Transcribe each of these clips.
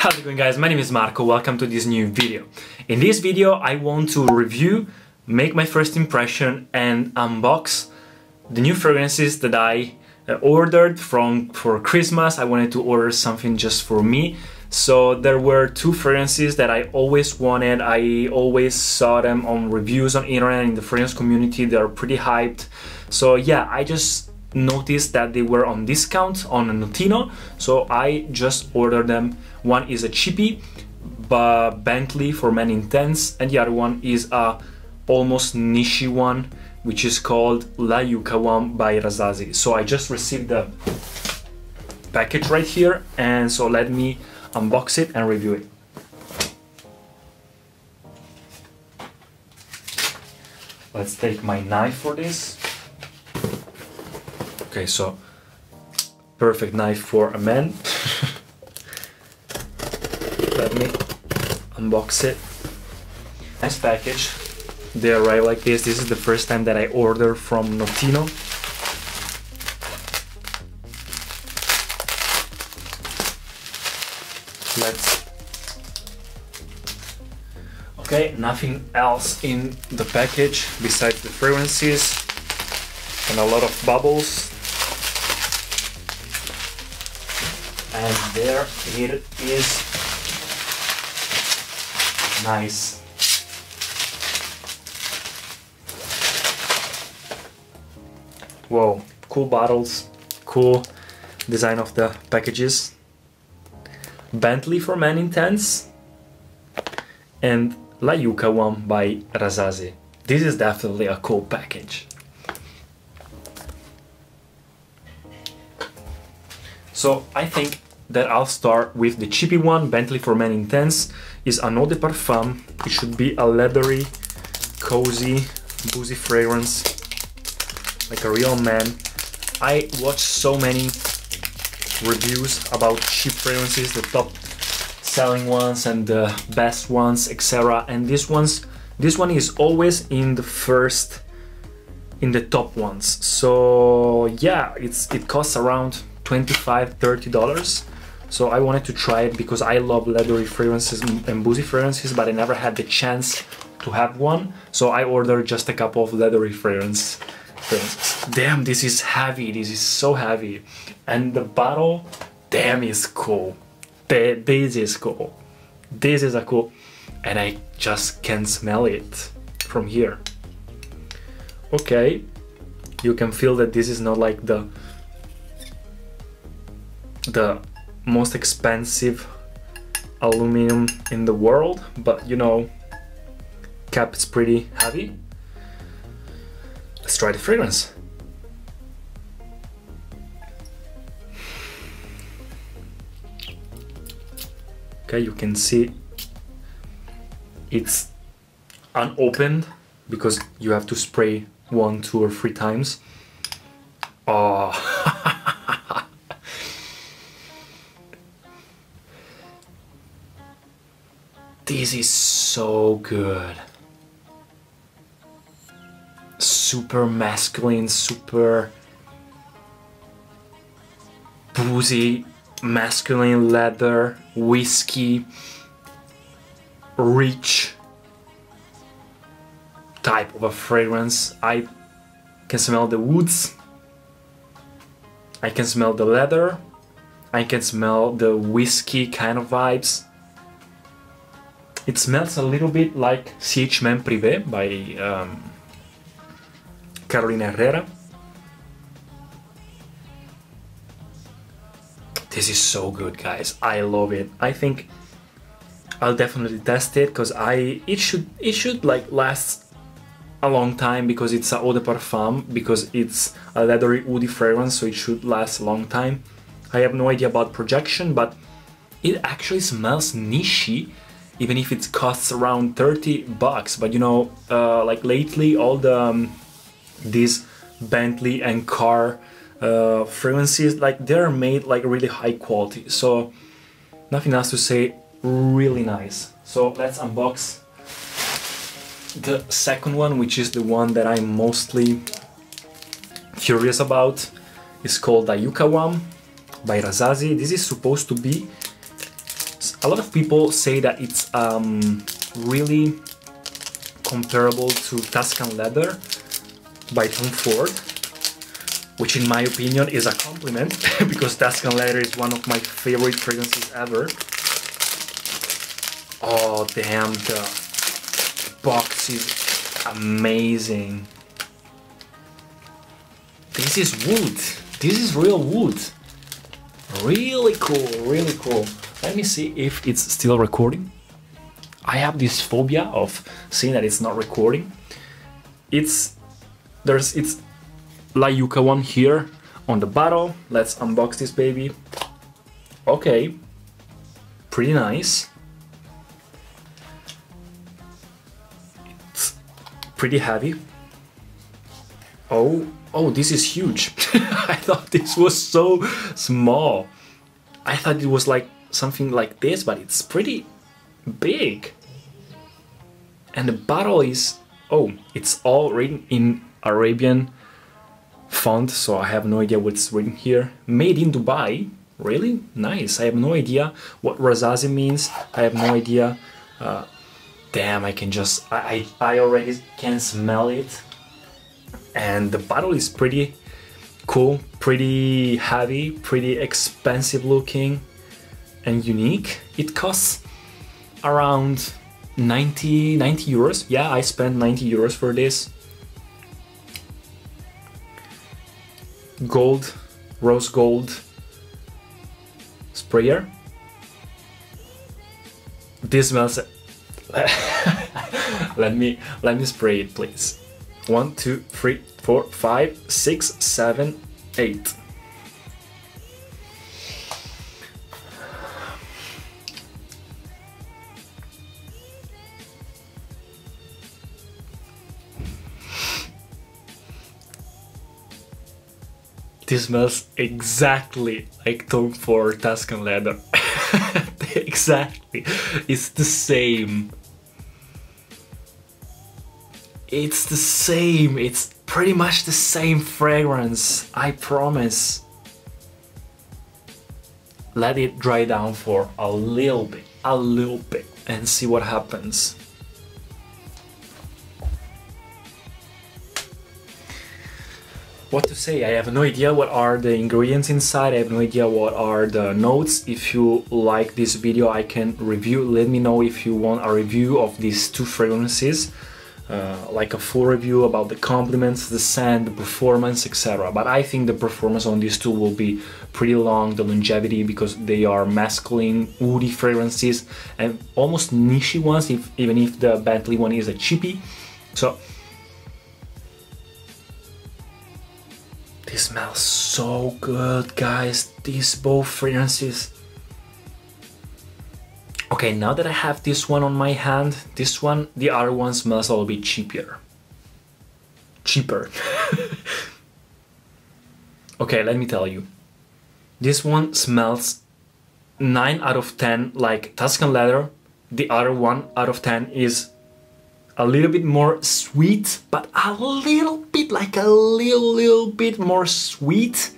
How's it going, guys? My name is Marco, welcome to this new video. In this video I want to review, make my first impression and unbox the new fragrances that I ordered for Christmas. I wanted to order something just for me. So there were two fragrances that I always wanted. I always saw them on reviews on internet, in the fragrance community. They're pretty hyped. So yeah, I just noticed that they were on discount on Notino, so I just ordered them. One is a cheapie, Bentley for Men Intense, and the other one is a almost niche one, which is called La Yuqawam by Rasasi. So I just received the package right here, and so let me unbox it and review it. Let's take my knife for this. Okay, so perfect knife for a man. Let me unbox it. Nice package. They arrive like this. This is the first time that I order from Notino. Okay, nothing else in the package besides the fragrances and a lot of bubbles. And there it is. Nice. Whoa, cool bottles, cool design of the packages. Bentley for Men Intense and La Yuqawam by Rasasi. This is definitely a cool package. So I think that I'll start with the cheapy one. Bentley for Men Intense is an eau de parfum. It should be a leathery, cozy, boozy fragrance, like a real man. I watched so many reviews about cheap fragrances, the top selling ones and the best ones, etc. And this one is always in the top ones. So yeah, it costs around $25–30. So I wanted to try it because I love leathery fragrances and boozy fragrances, but I never had the chance to have one. So I ordered just a couple of leathery fragrances. Damn, this is heavy. This is so heavy. And the bottle, damn, is cool. This is cool. This is a cool, and I just can smell it from here. Okay, you can feel that this is not like the most expensive aluminum in the world, but you know, cap is pretty heavy. Let's try the fragrance. Okay, you can see it's unopened because you have to spray 1, 2, or 3 times. Oh. This is so good. Super masculine, super boozy, masculine leather, whiskey, rich type of a fragrance. I can smell the woods, I can smell the leather, I can smell the whiskey kind of vibes. It smells a little bit like CH Men Privé by Carolina Herrera. This is so good, guys. I love it. I think I'll definitely test it because it should like last a long time because it's a eau de parfum, because it's a leathery woody fragrance, so it should last a long time. I have no idea about projection, but it actually smells nichey, even if it costs around $30. But you know, like lately, all these Bentley and car fragrances, like they're made like really high quality. So nothing else to say. Really nice. So let's unbox the second one, which is the one that I'm mostly curious about. It's called the Yuqawam by Rasasi. This is supposed to be A lot of people say that it's really comparable to Tuscan Leather by Tom Ford, which in my opinion is a compliment because Tuscan Leather is one of my favorite fragrances ever. Oh damn, the box is amazing. This is wood. This is real wood. Really cool, really cool. Let me see if it's still recording. I have this phobia of seeing that it's not recording. It's La Yuqawam here on the bottle. Let's unbox this baby. Okay, pretty nice. It's pretty heavy. Oh, this is huge. I thought this was so small. I thought it was like something like this, but it's pretty big. And the bottle is, oh, it's all written in Arabian font, so I have no idea what's written here. Made in Dubai. Really nice. I have no idea what Rasasi means. I have no idea. Damn, I can just, I already can smell it. And the bottle is pretty cool, pretty heavy, pretty expensive looking and unique. It costs around 90 euros. Yeah, I spent 90 euros for this. Gold, rose gold sprayer. This smells. let me spray it, please. 1, 2, 3, 4, 5, 6, 7, 8. This smells exactly like Tom Ford Tuscan Leather. Exactly. It's the same. It's the same. It's pretty much the same fragrance. I promise. Let it dry down for a little bit, and see what happens. What to say? I have no idea what are the ingredients inside. I have no idea what are the notes. If you like this video, I can review. Let me know if you want a review of these two fragrances, like a full review about the compliments, the scent, the performance, etc. But I think the performance on these two will be pretty long, the longevity, because they are masculine, woody fragrances and almost niche ones, even if the Bentley one is a cheapie. So this smells so good, guys. These both fragrances. Okay, now that I have this one on my hand, this one, the other one smells a little bit cheaper. Okay, let me tell you. This one smells 9 out of 10 like Tuscan Leather. The other 1 out of 10 is a little bit more sweet, but a little bit, like a little bit more sweet.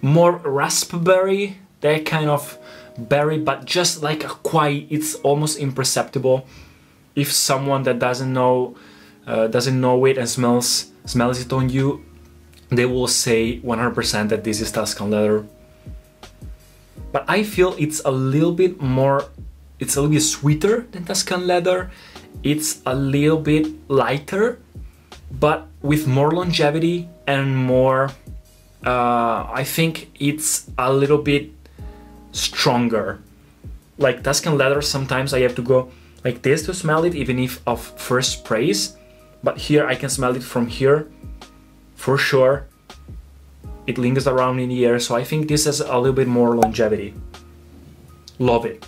More raspberry, that kind of berry, but just like a quiet, it's almost imperceptible. If someone that doesn't know it and smells it on you, they will say 100% that this is Tuscan Leather. But I feel it's a little bit more, it's a little bit sweeter than Tuscan Leather. It's a little bit lighter, but with more longevity and more, I think it's a little bit stronger. Like Tuscan Leather, sometimes I have to go like this to smell it, even if of first sprays. But here I can smell it from here, for sure. It lingers around in the air, so I think this has a little bit more longevity. Love it.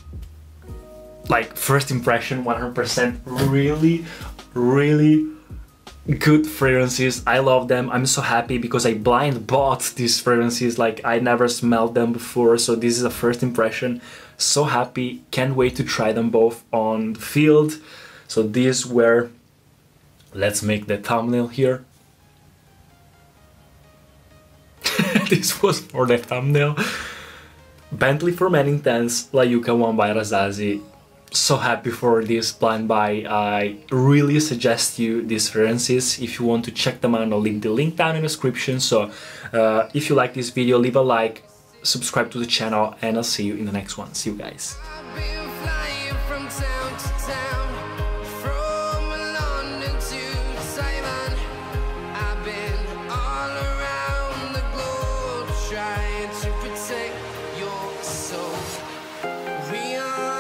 Like first impression, 100%. Really good fragrances. I love them. I'm so happy because I blind bought these fragrances, like I never smelled them before, so this is a first impression. So happy, can't wait to try them both on the field. So these were, let's make the thumbnail here. This was for the thumbnail. Bentley for Men Intense, La Yuqawam by Rasasi. So happy for this blind buy. I really suggest you these fragrances. If you want to check them out, I'll leave the link down in the description. So if you like this video, leave a like, subscribe to the channel, and I'll see you in the next one. See you guys. Trying to protect your soul. We are